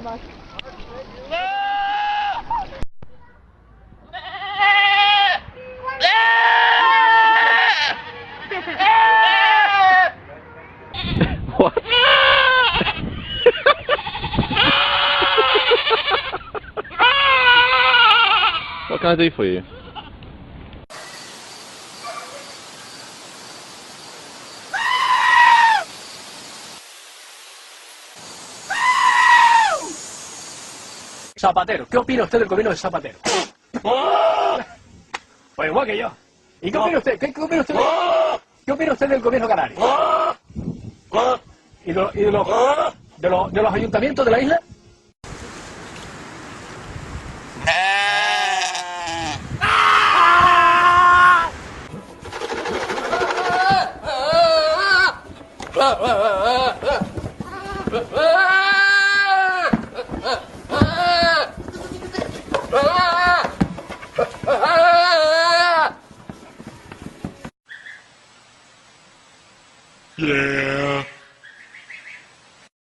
más. What? What can I do for you? Zapatero, ¿qué opina usted del gobierno de Zapatero? Pues igual que yo. ¿Y qué opina usted? ¿Qué opina usted? ¿Qué opina usted del gobierno canario? ¿Y de los ayuntamientos de la isla? Yeah.